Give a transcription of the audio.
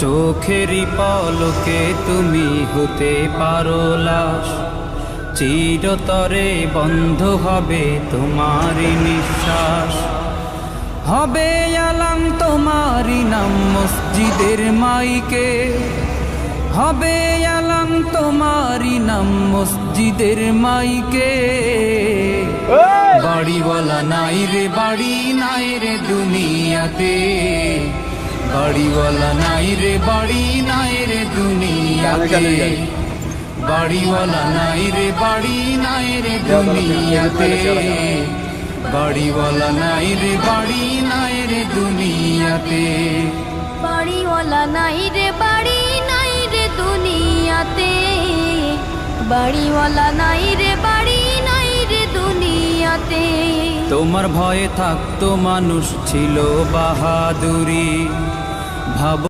চোখেরই পলকে তুমি হতে পারো লাশ, চিরতরে বন্ধ হবে তোমারই নিঃশ্বাস। হবে আলাম তোমারই নাম মসজিদের মাইকে, হবে আলাম তোমারই নাম মসজিদের মাইকে। বাড়িওয়ালা নাই রে বাড়ি নাই রে দুনিয়াতে, বাড়িওয়ালা নাই রে বাড়ি নাই রে দুনিয়াতে, বাড়িওয়ালা নাই রে বাড়ি নাই রে দুনিয়াতে, বাড়িওয়ালা নাই রে বাড়ি নাই রে দুনিয়াতে, বাড়িওয়ালা নাই রে বাড়ি নাই রে দুনিয়াতে, বাড়িওয়ালা নাই রে বাড়ি নাই রে দুনিয়াতে। তোমার ভয়ে থাকতো মানুষ ছিল বাহাদুরি, ভাব